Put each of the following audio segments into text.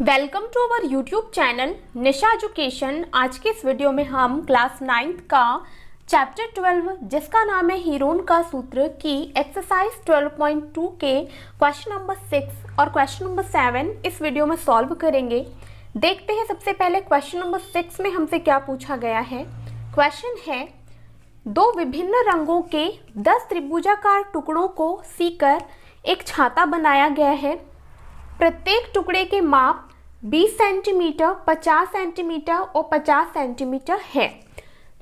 Welcome to our YouTube channel Nisha education. आज के इस वीडियो में हम क्लास 9th का चैप्टर 12 जिसका नाम है हीरोन का सूत्र की एक्सरसाइज 12.2 के क्वेश्चन नंबर 6 और क्वेश्चन नंबर 7 इस वीडियो में सॉल्व करेंगे। देखते हैं सबसे पहले क्वेश्चन नंबर 6 में हमसे क्या पूछा गया है। क्वेश्चन है, दो विभिन्न रंगों के 10 त्रिभुजाकार टुकड़ों को सीकर एक छाता बनाया गया है। प्रत्येक टुकड़े के माप 20 सेंटीमीटर, 50 सेंटीमीटर और 50 सेंटीमीटर है।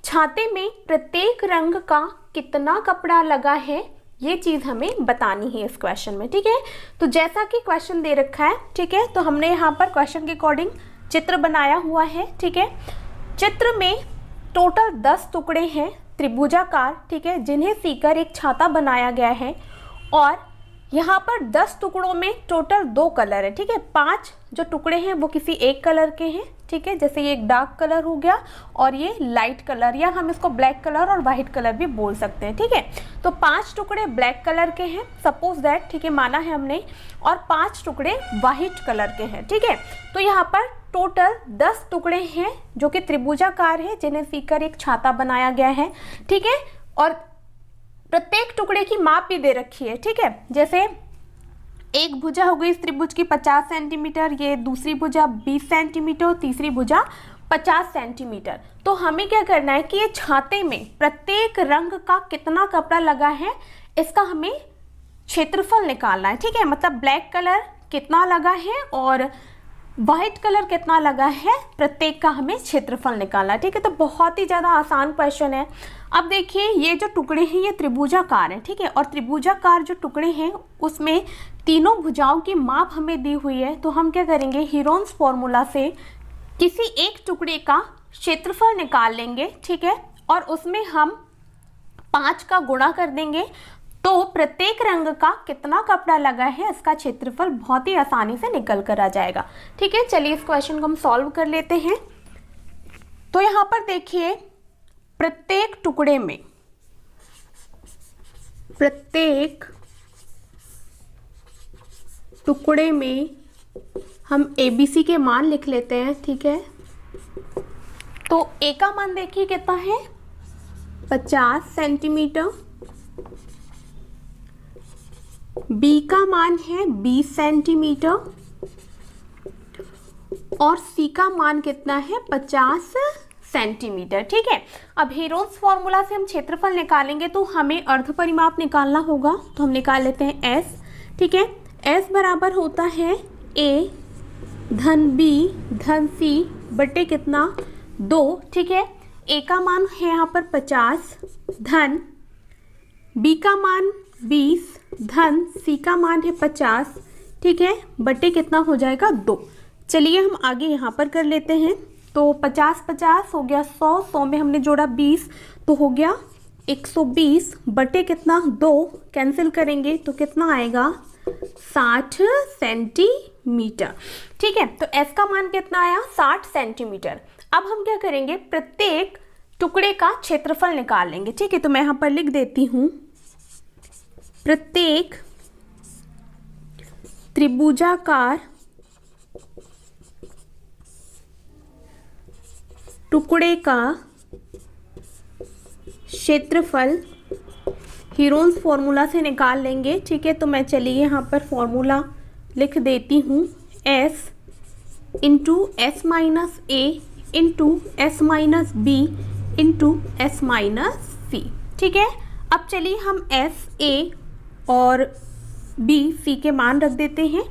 छाते में प्रत्येक रंग का कितना कपड़ा लगा है, ये चीज़ हमें बतानी है इस क्वेश्चन में। ठीक है, तो जैसा कि क्वेश्चन दे रखा है, ठीक है, तो हमने यहाँ पर क्वेश्चन के अकॉर्डिंग चित्र बनाया हुआ है। ठीक है, चित्र में टोटल 10 टुकड़े हैं त्रिभुजाकार, ठीक है, जिन्हें सीकर एक छाता बनाया गया है। और यहाँ पर 10 टुकड़ों में टोटल 2 कलर है। ठीक है, 5 जो टुकड़े हैं वो किसी एक कलर के हैं। ठीक है, जैसे ये एक डार्क कलर हो गया और ये लाइट कलर, या हम इसको ब्लैक कलर और वाइट कलर भी बोल सकते हैं। ठीक है, तो 5 टुकड़े ब्लैक कलर के हैं, सपोज दैट, ठीक है, माना है हमने, और 5 टुकड़े वाइट कलर के हैं। ठीक है, तो यहाँ पर टोटल 10 टुकड़े हैं जो कि त्रिभुजाकार है, जिन्हें सीकर एक छाता बनाया गया है। ठीक है, और प्रत्येक टुकड़े की माप भी दे रखी है। ठीक है, जैसे एक भुजा हो गई इस त्रिभुज की 50 सेंटीमीटर, ये दूसरी भुजा 20 सेंटीमीटर और तीसरी भुजा 50 सेंटीमीटर। तो हमें क्या करना है कि ये छाते में प्रत्येक रंग का कितना कपड़ा लगा है, इसका हमें क्षेत्रफल निकालना है। ठीक है, मतलब ब्लैक कलर कितना लगा है और वाइट कलर कितना लगा है, प्रत्येक का हमें क्षेत्रफल निकालना है। ठीक है, तो बहुत ही ज़्यादा आसान क्वेश्चन है। अब देखिए, ये जो टुकड़े हैं ये त्रिभुजाकार हैं। ठीक है, और त्रिभुजाकार जो टुकड़े हैं उसमें तीनों भुजाओं की माप हमें दी हुई है। तो हम क्या करेंगे, हीरोन्स फॉर्मूला से किसी एक टुकड़े का क्षेत्रफल निकाल लेंगे। ठीक है, और उसमें हम 5 का गुणा कर देंगे, तो प्रत्येक रंग का कितना कपड़ा लगा है इसका क्षेत्रफल बहुत ही आसानी से निकल कर आ जाएगा। ठीक है, चलिए इस क्वेश्चन को हम सॉल्व कर लेते हैं। तो यहाँ पर देखिए, प्रत्येक टुकड़े में हम ABC के मान लिख लेते हैं। ठीक है, तो A का मान देखिए कितना है, 50 सेंटीमीटर, B का मान है 20 सेंटीमीटर और C का मान कितना है, 50 सेंटीमीटर। ठीक है, अब हीरोन्स फॉर्मूला से हम क्षेत्रफल निकालेंगे तो हमें अर्ध परिमाप निकालना होगा। तो हम निकाल लेते हैं S। ठीक है, S बराबर होता है A धन B धन C बटे कितना, 2। ठीक है, A का मान है यहाँ पर 50 धन B का मान 20 धन C का मान है 50। ठीक है, बटे कितना हो जाएगा, 2। चलिए हम आगे यहाँ पर कर लेते हैं। तो 50 हो गया 100 में हमने जोड़ा 20 तो हो गया 120 बटे कितना, 2। कैंसिल करेंगे तो कितना आएगा, 60 सेंटीमीटर। ठीक है, तो S का मान कितना आया, 60 सेंटीमीटर। अब हम क्या करेंगे, प्रत्येक टुकड़े का क्षेत्रफल निकाल लेंगे। ठीक है, तो मैं यहाँ पर लिख देती हूँ, प्रत्येक त्रिभुजाकार टुकड़े का क्षेत्रफल हीरोन्स फॉर्मूला से निकाल लेंगे। ठीक है, तो मैं चलिए यहाँ पर फॉर्मूला लिख देती हूँ, S into S minus A into S minus B into S minus C। ठीक है, अब चलिए हम S, A और B, C के मान रख देते हैं।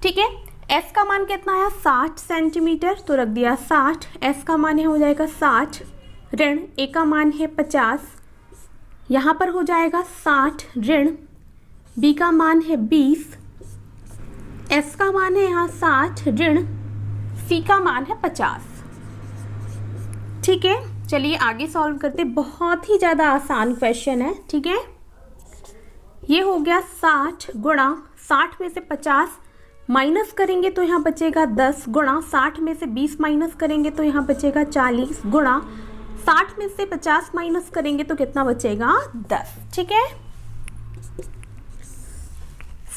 ठीक है, S का मान कितना आया, 60 सेंटीमीटर, तो रख दिया 60। S का मान हो जाएगा 60 ऋण A का मान है 50, यहाँ पर हो जाएगा 60 ऋण B का मान है 20, S का मान है यहाँ 60 ऋण C का मान है 50। ठीक है, चलिए आगे सॉल्व करते, बहुत ही ज़्यादा आसान क्वेश्चन है। ठीक है, ये हो गया 60 गुणा 60 में से 50 माइनस करेंगे तो यहाँ बचेगा 10 गुणा 60 में से 20 माइनस करेंगे तो यहाँ बचेगा 40 गुणा 60 में से 50 माइनस करेंगे तो कितना बचेगा, 10। ठीक है,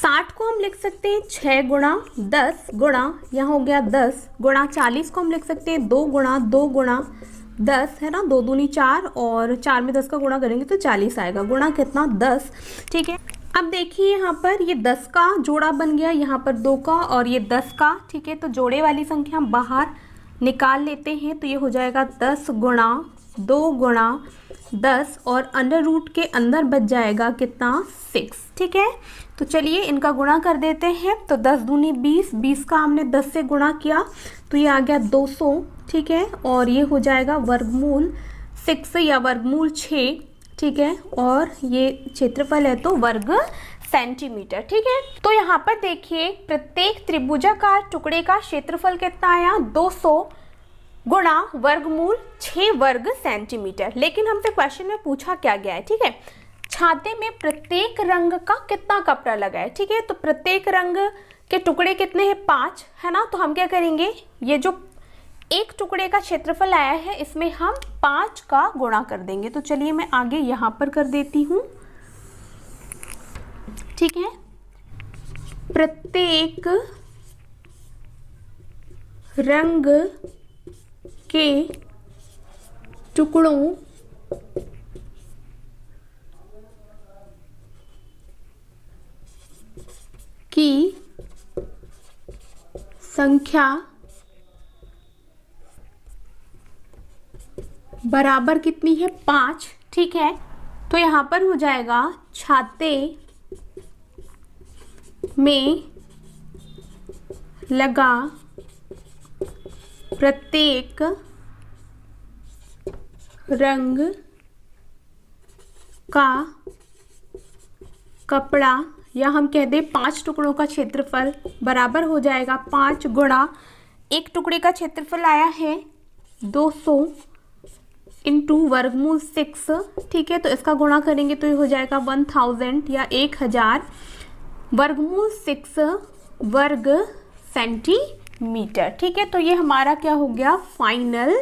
60 को हम लिख सकते हैं 6 गुणा 10 गुणा, यहाँ हो गया 10 गुणा 40 को हम लिख सकते हैं 2 गुणा 10 है ना, 2 दूनी 4 और 4 में 10 का गुणा करेंगे तो 40 आएगा, गुणा कितना 10। ठीक है, अब देखिए यहाँ पर ये 10 का जोड़ा बन गया, यहाँ पर 2 का और ये 10 का। ठीक है, तो जोड़े वाली संख्या हम बाहर निकाल लेते हैं, तो ये हो जाएगा 10 गुणा 2 गुणा 10 और अंडर रूट के अंदर बच जाएगा कितना 6। ठीक है, तो चलिए इनका गुणा कर देते हैं। तो 10 दूनी 20, 20 का हमने 10 से गुणा किया तो ये आ गया 200। ठीक है, और ये हो जाएगा वर्गमूल 6 या वर्गमूल 6। ठीक है, और ये क्षेत्रफल है तो वर्ग सेंटीमीटर। ठीक है, तो यहाँ पर देखिए प्रत्येक त्रिभुजाकार टुकड़े का क्षेत्रफल कितना आया 200 गुणा वर्गमूल 6 वर्ग सेंटीमीटर। लेकिन हमसे क्वेश्चन में पूछा क्या गया है, ठीक है, छाते में प्रत्येक रंग का कितना कपड़ा लगा है। ठीक है, तो प्रत्येक रंग के टुकड़े कितने हैं 5 है ना, तो हम क्या करेंगे, ये जो एक टुकड़े का क्षेत्रफल आया है इसमें हम 5 का गुणा कर देंगे। तो चलिए मैं आगे यहाँ पर कर देती हूँ। ठीक है, प्रत्येक रंग के टुकड़ों की संख्या बराबर कितनी है 5। ठीक है, तो यहाँ पर हो जाएगा छाते में लगा प्रत्येक रंग का कपड़ा, या हम कह दें 5 टुकड़ों का क्षेत्रफल बराबर हो जाएगा 5 गुणा एक टुकड़े का क्षेत्रफल आया है 200 इंटू वर्गमूल 6। ठीक है, तो इसका गुणा करेंगे तो ये हो जाएगा 1000 या 1000 वर्गमूल 6 वर्ग सेंटीमीटर। ठीक है, तो ये हमारा क्या हो गया फाइनल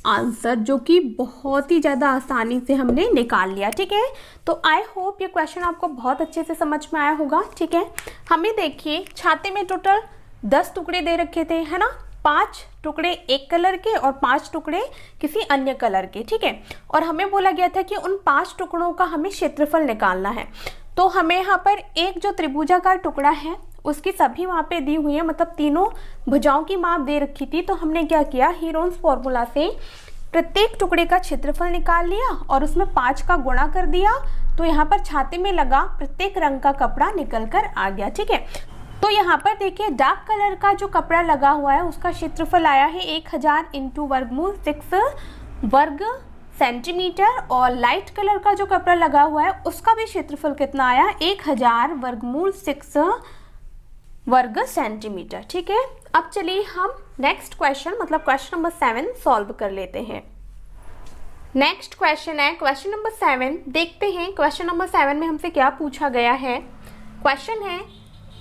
आंसर, जो कि बहुत ही ज़्यादा आसानी से हमने निकाल लिया। ठीक है, तो आई होप ये क्वेश्चन आपको बहुत अच्छे से समझ में आया होगा। ठीक है, हमें देखिए छाते में टोटल 10 टुकड़े दे रखे थे है ना, 5 टुकड़े एक कलर के और 5 टुकड़े किसी अन्य कलर के। ठीक है, और हमें बोला गया था कि उन 5 टुकड़ों का हमें क्षेत्रफल निकालना है। तो हमें यहाँ पर एक जो त्रिभुजाकार टुकड़ा है उसकी सभी मापें दी हुई है, मतलब तीनों भुजाओं की माप दे रखी थी। तो हमने क्या किया, हीरोन्स फॉर्मूला से प्रत्येक टुकड़े का क्षेत्रफल निकाल लिया और उसमें 5 का गुणा कर दिया। तो यहाँ पर छाते में लगा प्रत्येक रंग का कपड़ा निकल कर आ गया। ठीक है, तो यहाँ पर देखिए डार्क कलर का जो कपड़ा लगा हुआ है उसका क्षेत्रफल आया है 1000 इंटू वर्गमूल 6 वर्ग सेंटीमीटर, और लाइट कलर का जो कपड़ा लगा हुआ है उसका भी क्षेत्रफल कितना आया 1000 वर्गमूल 6 वर्ग सेंटीमीटर। ठीक है, अब चलिए हम नेक्स्ट क्वेश्चन मतलब क्वेश्चन नंबर 7 सॉल्व कर लेते हैं। नेक्स्ट क्वेश्चन है क्वेश्चन नंबर 7। देखते हैं क्वेश्चन नंबर 7 में हमसे क्या पूछा गया है। क्वेश्चन है,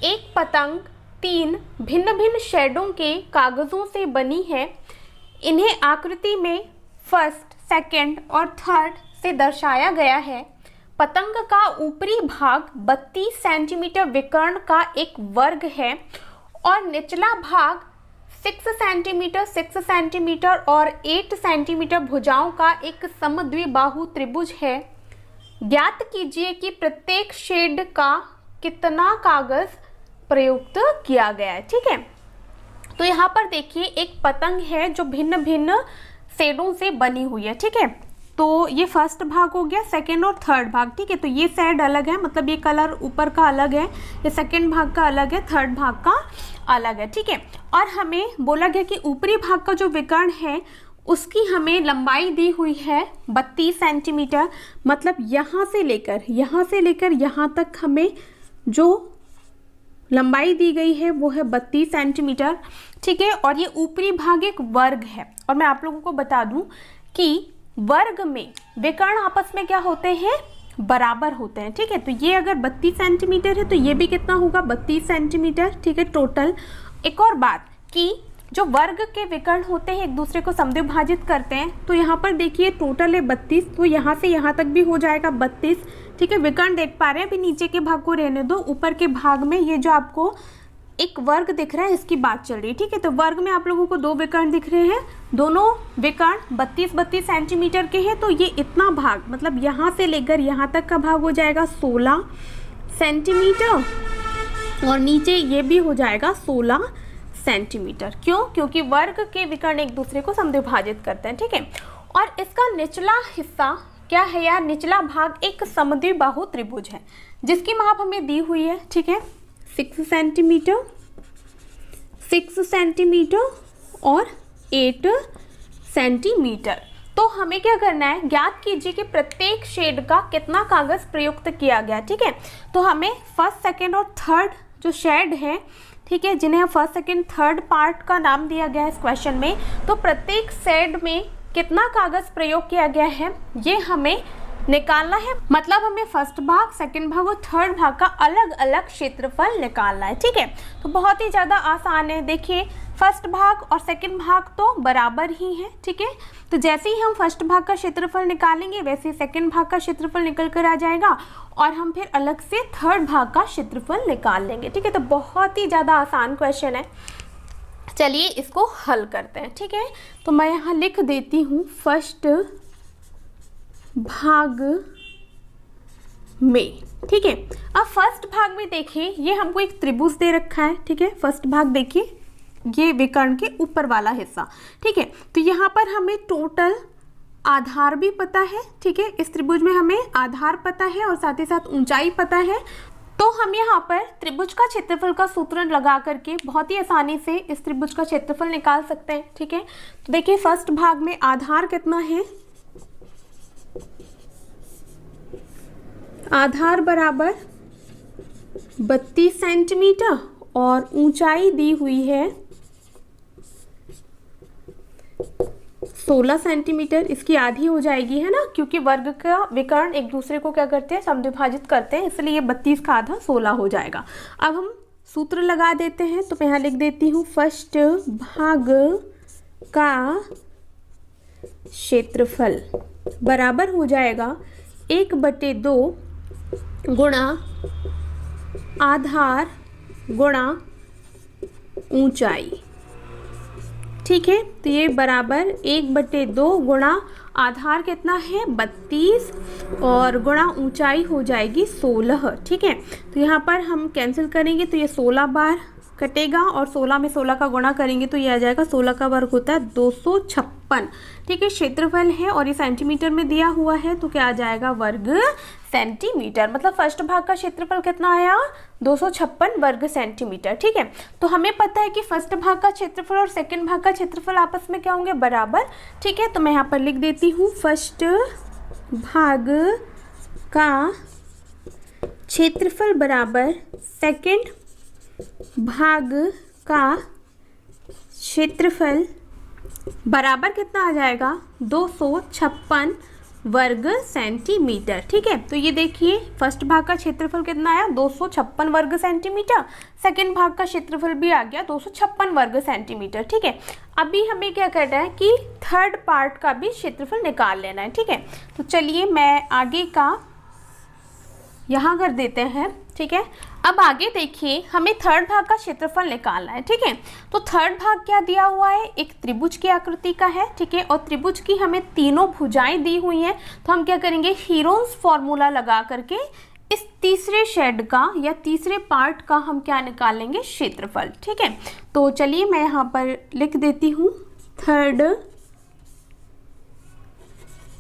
एक पतंग 3 भिन्न भिन्न शेडों के कागजों से बनी है। इन्हें आकृति में फर्स्ट, सेकंड और थर्ड से दर्शाया गया है। पतंग का ऊपरी भाग 32 सेंटीमीटर विकर्ण का एक वर्ग है और निचला भाग 6 सेंटीमीटर और 8 सेंटीमीटर भुजाओं का एक समद्विबाहु त्रिभुज है। ज्ञात कीजिए कि प्रत्येक शेड का कितना कागज प्रयुक्त किया गया है। ठीक है, तो यहाँ पर देखिए एक पतंग है जो भिन्न भिन्न शेडों से बनी हुई है। ठीक है, तो ये फर्स्ट भाग हो गया, सेकंड और थर्ड भाग। ठीक है, तो ये शेड अलग है, मतलब ये कलर ऊपर का अलग है, ये सेकंड भाग का अलग है, थर्ड भाग का अलग है। ठीक है, और हमें बोला गया कि ऊपरी भाग का जो विकर्ण है उसकी हमें लंबाई दी हुई है 32 सेंटीमीटर, मतलब यहाँ से लेकर यहाँ तक हमें जो लंबाई दी गई है वो है 32 सेंटीमीटर। ठीक है, और ये ऊपरी भाग एक वर्ग है। और मैं आप लोगों को बता दूं कि वर्ग में विकर्ण आपस में क्या होते हैं, बराबर होते हैं। ठीक है, तो ये अगर 32 सेंटीमीटर है तो ये भी कितना होगा 32 सेंटीमीटर। ठीक है, टोटल। एक और बात कि जो वर्ग के विकर्ण होते हैं एक दूसरे को समद्विभाजित करते हैं। तो यहाँ पर देखिए टोटल है 32, तो यहाँ से यहाँ तक भी हो जाएगा 32। ठीक है, विकर्ण देख पा रहे हैं, अभी नीचे के भाग को रहने दो, ऊपर के भाग में ये जो आपको एक वर्ग दिख रहा है इसकी बात चल रही है। ठीक है, तो वर्ग में आप लोगों को 2 विकर्ण दिख रहे हैं, दोनों विकर्ण 32-32 सेंटीमीटर के हैं। तो ये इतना भाग मतलब यहाँ से लेकर यहाँ तक का भाग हो जाएगा 16 सेंटीमीटर, और नीचे ये भी हो जाएगा 16 सेंटीमीटर। क्यों? क्योंकि वर्ग के विकर्ण एक दूसरे को समद्विभाजित करते हैं। ठीक है, और इसका निचला हिस्सा क्या है यार? निचला भाग एक समद्विबाहु त्रिभुज है जिसकी माप हमें दी हुई है। ठीक है, 6 सेंटीमीटर, 6 सेंटीमीटर और 8 सेंटीमीटर। तो हमें क्या करना है, ज्ञात कीजिए कि प्रत्येक शेड का कितना कागज प्रयुक्त किया गया। ठीक है, तो हमें फर्स्ट, सेकंड और थर्ड जो शेड है, ठीक है, जिन्हें फर्स्ट, सेकंड, थर्ड पार्ट का नाम दिया गया है इस क्वेश्चन में, तो प्रत्येक शेड में कितना कागज प्रयोग किया गया है ये हमें निकालना है। मतलब हमें फर्स्ट भाग, सेकंड भाग और थर्ड भाग का अलग अलग क्षेत्रफल निकालना है। ठीक है, तो बहुत ही ज़्यादा आसान है। देखिए फर्स्ट भाग और सेकंड भाग तो बराबर ही है। ठीक है, तो जैसे ही हम फर्स्ट भाग का क्षेत्रफल निकालेंगे वैसे ही सेकंड भाग का क्षेत्रफल निकल कर आ जाएगा, और हम फिर अलग से थर्ड भाग का क्षेत्रफल निकाल लेंगे। ठीक है, तो बहुत ही ज़्यादा आसान क्वेश्चन है। चलिए इसको हल करते हैं। ठीक है, तो मैं यहाँ लिख देती हूँ फर्स्ट भाग में। ठीक है, अब फर्स्ट भाग में देखिए ये हमको एक त्रिभुज दे रखा है। ठीक है, फर्स्ट भाग देखिए ये विकर्ण के ऊपर वाला हिस्सा। ठीक है, तो यहाँ पर हमें टोटल आधार भी पता है। ठीक है, इस त्रिभुज में हमें आधार पता है और साथ ही साथ ऊंचाई पता है। तो हम यहाँ पर त्रिभुज का क्षेत्रफल का सूत्र लगा करके बहुत ही आसानी से इस त्रिभुज का क्षेत्रफल निकाल सकते हैं। ठीक है, तो देखिए फर्स्ट भाग में आधार कितना है, आधार बराबर 32 सेंटीमीटर और ऊंचाई दी हुई है 16 सेंटीमीटर। इसकी आधी हो जाएगी, है ना, क्योंकि वर्ग का विकर्ण एक दूसरे को क्या करते हैं, समद्विभाजित करते हैं, इसलिए ये 32 का आधा 16 हो जाएगा। अब हम सूत्र लगा देते हैं, तो मैं यहाँ लिख देती हूँ फर्स्ट भाग का क्षेत्रफल बराबर हो जाएगा 1/2 गुणा आधार गुणा ऊंचाई। ठीक है, तो ये बराबर 1/2 गुणा आधार कितना है 32 और गुणा ऊंचाई हो जाएगी 16। ठीक है, तो यहाँ पर हम कैंसिल करेंगे तो ये 16 बार कटेगा और 16 में 16 का गुणा करेंगे तो ये आ जाएगा 16 का वर्ग होता है 256। ठीक है, क्षेत्रफल है और ये सेंटीमीटर में दिया हुआ है तो क्या आ जाएगा वर्ग सेंटीमीटर। मतलब फर्स्ट भाग का क्षेत्रफल कितना आया 256 वर्ग सेंटीमीटर। ठीक है, तो हमें पता है कि फर्स्ट भाग का क्षेत्रफल और सेकंड भाग का क्षेत्रफल आपस में क्या होंगे बराबर। ठीक है, तो मैं यहाँ पर लिख देती हूँ फर्स्ट भाग का क्षेत्रफल बराबर सेकंड भाग का क्षेत्रफल बराबर कितना आ जाएगा 256 वर्ग सेंटीमीटर। ठीक है, तो ये देखिए फर्स्ट भाग का क्षेत्रफल कितना आया 256 वर्ग सेंटीमीटर, सेकंड भाग का क्षेत्रफल भी आ गया 256 वर्ग सेंटीमीटर। ठीक है, अभी हमें क्या करना है कि थर्ड पार्ट का भी क्षेत्रफल निकाल लेना है। ठीक है, तो चलिए मैं आगे का यहाँ कर देते हैं। ठीक है, अब आगे देखिए हमें थर्ड भाग का क्षेत्रफल निकालना है। ठीक है, तो थर्ड भाग क्या दिया हुआ है, एक त्रिभुज की आकृति का है। ठीक है, और त्रिभुज की हमें तीनों भुजाएं दी हुई हैं, तो हम क्या करेंगे हीरोन्स फॉर्मूला लगा करके इस तीसरे शेड का या तीसरे पार्ट का हम क्या निकाल लेंगे क्षेत्रफल। ठीक है, तो चलिए मैं यहाँ पर लिख देती हूँ थर्ड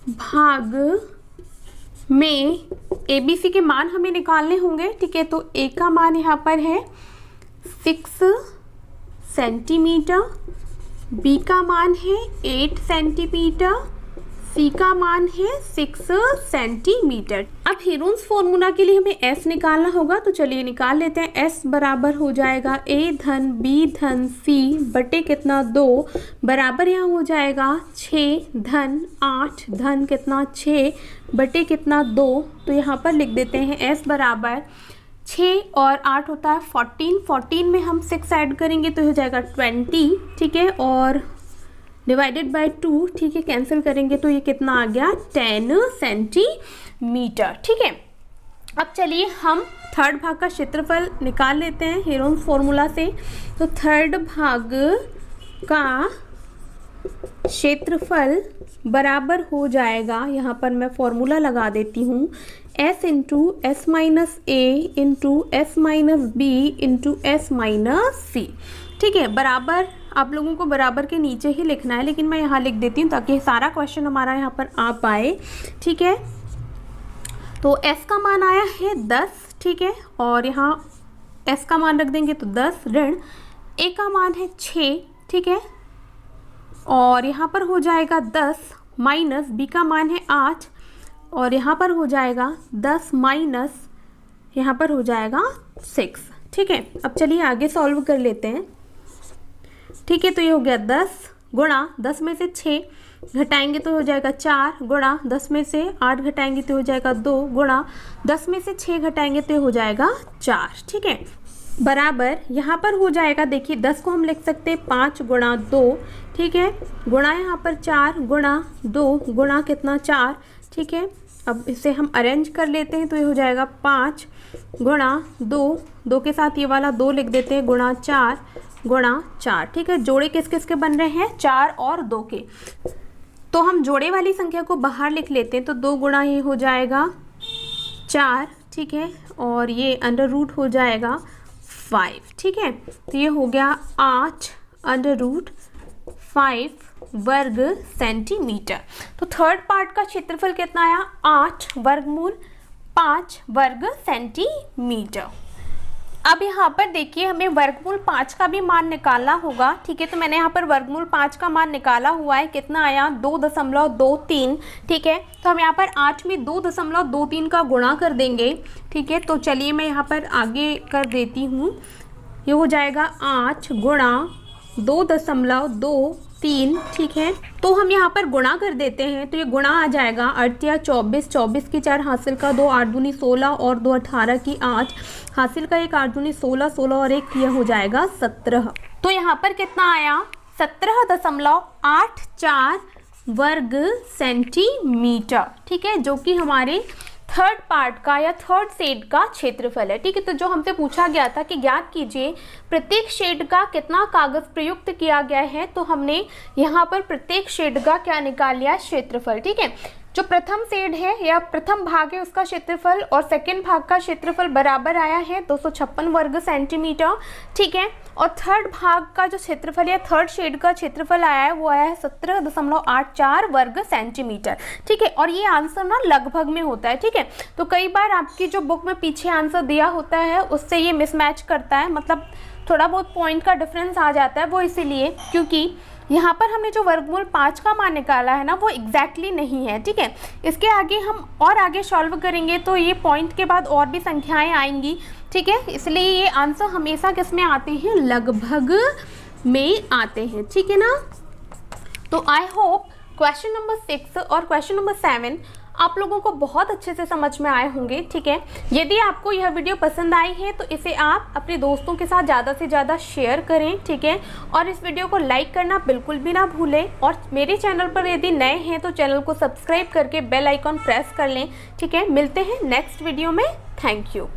भाग में ABC के मान हमें निकालने होंगे। ठीक है, तो A का मान यहाँ पर है 6 सेंटीमीटर, B का मान है 8 सेंटीमीटर, C का मान है 6 सेंटीमीटर। अब हीरोन्स फॉर्मूला के लिए हमें S निकालना होगा, तो चलिए निकाल लेते हैं। S बराबर हो जाएगा A धन B धन C बटे कितना 2 बराबर यहाँ हो जाएगा 6 धन 8 धन कितना 6 बटे कितना 2। तो यहाँ पर लिख देते हैं S बराबर 6 और 8 होता है 14, 14 में हम 6 ऐड करेंगे तो हो जाएगा 20, ठीक है, और डिवाइडेड बाय 2, ठीक है, कैंसिल करेंगे तो ये कितना आ गया 10 सेंटीमीटर, ठीक है। अब चलिए हम थर्ड भाग का क्षेत्रफल निकाल लेते हैं हीरोन्स फॉर्मूला से। तो थर्ड भाग का क्षेत्रफल बराबर हो जाएगा, यहाँ पर मैं फॉर्मूला लगा देती हूँ, s into S minus A into S minus B into S minus C, ठीक है। बराबर आप लोगों को बराबर के नीचे ही लिखना है, लेकिन मैं यहाँ लिख देती हूँ ताकि सारा क्वेश्चन हमारा यहाँ पर आ पाए, ठीक है। तो s का मान आया है 10, ठीक है, और यहाँ s का मान रख देंगे तो 10 ऋण a का मान है 6, ठीक है, और यहाँ पर हो जाएगा 10 माइनस b का मान है 8, और यहाँ पर हो जाएगा 10 माइनस यहाँ पर हो जाएगा 6, ठीक है। अब चलिए आगे सॉल्व कर लेते हैं, ठीक है। तो ये हो गया 10 गुणा 10 में से 6 घटाएंगे तो हो जाएगा 4 गुणा 10 में से 8 घटाएंगे तो हो जाएगा 2 गुणा 10 में से 6 घटाएंगे तो हो जाएगा 4, ठीक है, बराबर यहाँ पर हो जाएगा, देखिए 10 को हम लिख सकते हैं 5 गुणा 2, ठीक है, गुणा यहाँ पर 4 गुणा 2 गुणा कितना 4, ठीक है। अब इसे हम अरेंज कर लेते हैं तो ये हो जाएगा 5 गुणा 2, 2 के साथ ये वाला 2 लिख देते हैं, गुणा 4 गुणा 4, ठीक है। जोड़े किस किस के बन रहे हैं, 4 और 2 के, तो हम जोड़े वाली संख्या को बाहर लिख लेते हैं, तो 2 गुणा ये हो जाएगा 4, ठीक है, और ये अंडर रूट हो जाएगा 5, ठीक है। तो ये हो गया 8 अंडर रूट 5 वर्ग सेंटीमीटर। तो थर्ड पार्ट का क्षेत्रफल कितना आया, 8 वर्गमूल 5 वर्ग सेंटीमीटर। अब यहाँ पर देखिए हमें वर्गमूल 5 का भी मान निकालना होगा, ठीक है। तो मैंने यहाँ पर वर्गमूल 5 का मान निकाला हुआ है, कितना आया 2.23, ठीक है। तो हम यहाँ पर 8 में 2.23 का गुणा कर देंगे, ठीक है। तो चलिए मैं यहाँ पर आगे कर देती हूँ, ये हो जाएगा 8 गुणा 2.23, ठीक है। तो हम यहाँ पर गुणा कर देते हैं, तो ये गुणा आ जाएगा 8 या 24, 24 की 4 हासिल का 2, 8 दूनी 16 और 2 18 की 8 हासिल का 1, 8 दूनी 16, 16 और 1 यह हो जाएगा 17। तो यहाँ पर कितना आया 17.84 वर्ग सेंटीमीटर, ठीक है, जो कि हमारे थर्ड पार्ट का या थर्ड शेड का क्षेत्रफल है, ठीक है। तो जो हमसे पूछा गया था कि ज्ञात कीजिए प्रत्येक शेड का कितना कागज प्रयुक्त किया गया है, तो हमने यहाँ पर प्रत्येक शेड का क्या निकाल लिया, क्षेत्रफल, ठीक है। जो प्रथम शेड है या प्रथम भाग है उसका क्षेत्रफल और सेकंड भाग का क्षेत्रफल बराबर आया है 256 वर्ग सेंटीमीटर, ठीक है। और थर्ड भाग का जो क्षेत्रफल या थर्ड शेड का क्षेत्रफल आया है वो आया है 17.84 वर्ग सेंटीमीटर, ठीक है। और ये आंसर ना लगभग में होता है, ठीक है। तो कई बार आपकी जो बुक में पीछे आंसर दिया होता है उससे ये मिसमैच करता है, मतलब थोड़ा बहुत पॉइंट का डिफरेंस आ जाता है, वो इसीलिए क्योंकि यहाँ पर हमने जो वर्गमूल 5 का मान निकाला है ना वो एग्जैक्टली नहीं है, ठीक है। इसके आगे हम और आगे सॉल्व करेंगे तो ये पॉइंट के बाद और भी संख्याएं आएंगी, ठीक है। इसलिए ये आंसर हमेशा किस में आते हैं, लगभग में आते हैं, ठीक है ना। तो आई होप क्वेश्चन नंबर 6 और क्वेश्चन नंबर 7 आप लोगों को बहुत अच्छे से समझ में आए होंगे, ठीक है। यदि आपको यह वीडियो पसंद आई है तो इसे आप अपने दोस्तों के साथ ज़्यादा से ज़्यादा शेयर करें, ठीक है। और इस वीडियो को लाइक करना बिल्कुल भी ना भूलें, और मेरे चैनल पर यदि नए हैं तो चैनल को सब्सक्राइब करके बेल आइकॉन प्रेस कर लें, ठीक है। मिलते हैं नेक्स्ट वीडियो में, थैंक यू।